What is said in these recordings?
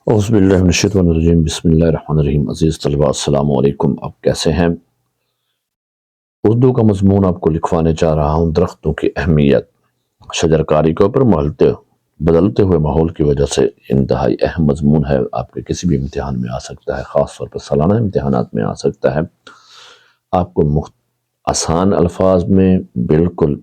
اعوذ باللہ من الشیطان الرجیم، بسم اللہ الرحمن الرحیم۔ عزیز طلباء السلام علیکم، آپ کیسے ہیں؟ اردو کا مضمون آپ کو لکھوانے چاہ رہا ہوں، درختوں کی اہمیت۔ شجرکاری کے اوپر بدلتے ہوئے ماحول کی وجہ سے انتہائی اہم مضمون ہے، آپ کے کسی بھی امتحان میں آ سکتا ہے، خاص طور پر سالانہ امتحانات میں آ سکتا ہے۔ آپ کو آسان الفاظ میں، بالکل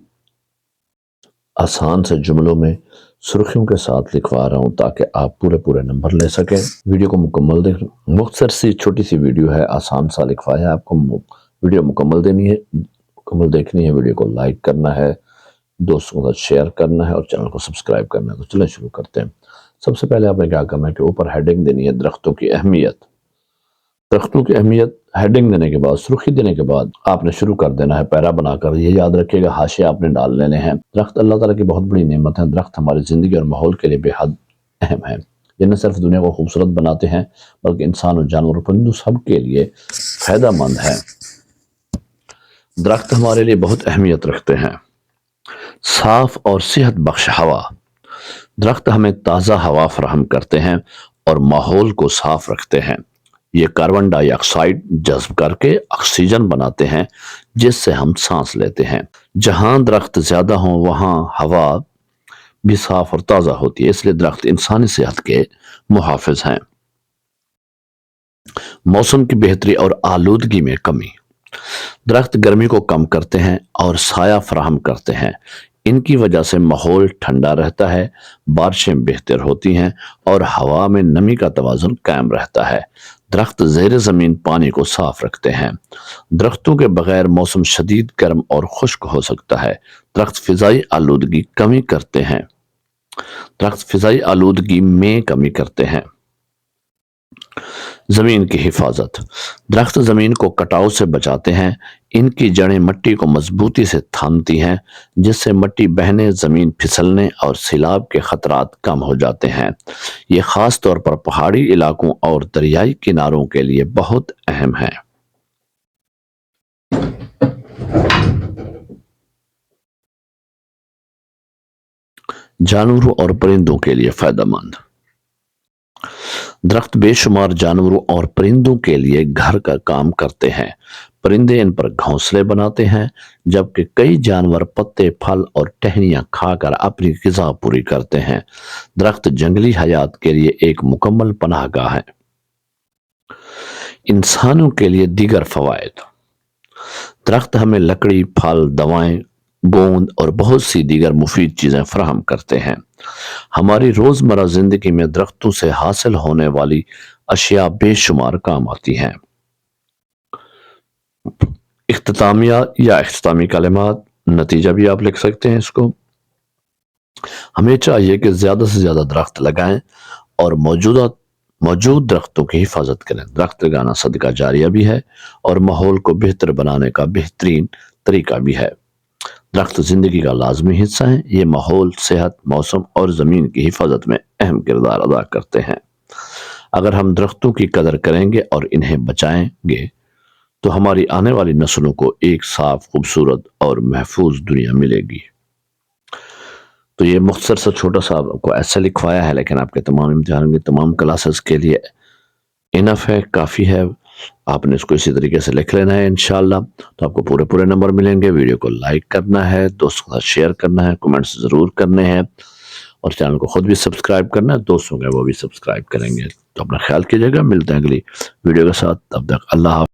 آسان سے جملوں میں سرخیوں کے ساتھ لکھوا رہا ہوں تاکہ آپ پورے نمبر لے سکیں۔ ویڈیو کو مکمل دیکھ، مختصر سی چھوٹی سی ویڈیو ہے، آسان سا لکھوایا ہے۔ آپ کو ویڈیو مکمل دیکھنی ہے، ویڈیو کو لائک کرنا ہے، دوستوں کے ساتھ شیئر کرنا ہے اور چینل کو سبسکرائب کرنا ہے۔ تو چلیں شروع کرتے ہیں۔ سب سے پہلے آپ نے کیا کرنا ہے کہ اوپر ہیڈنگ دینی ہے، درختوں کی اہمیت۔ درختوں کی اہمیت ہیڈنگ دینے کے بعد، سرخی دینے کے بعد آپ نے شروع کر دینا ہے پیرا بنا کر۔ یہ یاد رکھیے گا، حاشیے آپ نے ڈال لینے ہیں۔ درخت اللہ تعالیٰ کی بہت بڑی نعمت ہے۔ درخت ہماری زندگی اور ماحول کے لیے بے حد اہم ہے۔ یہ نہ صرف دنیا کو خوبصورت بناتے ہیں بلکہ انسان اور جانور اور پرندوں سب کے لیے فائدہ مند ہے۔ درخت ہمارے لیے بہت اہمیت رکھتے ہیں۔ صاف اور صحت بخش ہوا۔ درخت ہمیں تازہ ہوا فراہم کرتے ہیں اور ماحول کو صاف رکھتے ہیں۔ یہ کاربن ڈائی آکسائیڈ جذب کر کے آکسیجن بناتے ہیں جس سے ہم سانس لیتے ہیں۔ جہاں درخت زیادہ ہوں وہاں ہوا بھی صاف اور تازہ ہوتی ہے، اس لیے درخت انسانی صحت کے محافظ ہیں۔ موسم کی بہتری اور آلودگی میں کمی۔ درخت گرمی کو کم کرتے ہیں اور سایہ فراہم کرتے ہیں۔ ان کی وجہ سے ماحول ٹھنڈا رہتا ہے، بارشیں بہتر ہوتی ہیں اور ہوا میں نمی کا توازن قائم رہتا ہے۔ درخت زیر زمین پانی کو صاف رکھتے ہیں۔ درختوں کے بغیر موسم شدید گرم اور خشک ہو سکتا ہے۔ درخت فضائی آلودگی میں کمی کرتے ہیں۔ زمین کی حفاظت۔ درخت زمین کو کٹاؤ سے بچاتے ہیں۔ ان کی جڑیں مٹی کو مضبوطی سے تھامتی ہیں جس سے مٹی بہنے، زمین پھسلنے اور سیلاب کے خطرات کم ہو جاتے ہیں۔ یہ خاص طور پر پہاڑی علاقوں اور دریائی کناروں کے لیے بہت اہم ہے۔ جانوروں اور پرندوں کے لیے فائدہ مند۔ درخت بے شمار جانوروں اور پرندوں کے لیے گھر کا کام کرتے ہیں۔ پرندے ان پر گھونسلے بناتے ہیں جبکہ کئی جانور پتے، پھل اور ٹہنیاں کھا کر اپنی غذا پوری کرتے ہیں۔ درخت جنگلی حیات کے لیے ایک مکمل پناہ گاہ ہے۔ انسانوں کے لیے دیگر فوائد۔ درخت ہمیں لکڑی، پھل، دوائیں، گوند اور بہت سی دیگر مفید چیزیں فراہم کرتے ہیں۔ ہماری روزمرہ زندگی میں درختوں سے حاصل ہونے والی اشیاء بے شمار کام آتی ہیں۔ اختتامیہ یا اختتامی کلمات، نتیجہ بھی آپ لکھ سکتے ہیں اس کو۔ ہمیں چاہیے کہ زیادہ سے زیادہ درخت لگائیں اور موجود درختوں کی حفاظت کریں۔ درخت لگانا صدقہ جاریہ بھی ہے اور ماحول کو بہتر بنانے کا بہترین طریقہ بھی ہے۔ درخت زندگی کا لازمی حصہ ہیں۔ یہ ماحول، صحت، موسم اور زمین کی حفاظت میں اہم کردار ادا کرتے ہیں۔ اگر ہم درختوں کی قدر کریں گے اور انہیں بچائیں گے تو ہماری آنے والی نسلوں کو ایک صاف، خوبصورت اور محفوظ دنیا ملے گی۔ تو یہ مختصر سا چھوٹا سا آپ کو ایسے لکھوایا ہے، لیکن آپ کے تمام امتحانوں کی تمام کلاسز کے لیے انف ہے، کافی ہے۔ آپ نے اس کو اسی طریقے سے لکھ لینا ہے انشاءاللہ، تو آپ کو پورے نمبر ملیں گے۔ ویڈیو کو لائک کرنا ہے، دوستوں کے ساتھ شیئر کرنا ہے، کمنٹس ضرور کرنے ہیں اور چینل کو خود بھی سبسکرائب کرنا ہے، دوستوں کے وہ بھی سبسکرائب کریں گے۔ تو اپنا خیال کیجئے گا، ملتے ہیں اگلی ویڈیو کے ساتھ، تب تک اللہ حافظ۔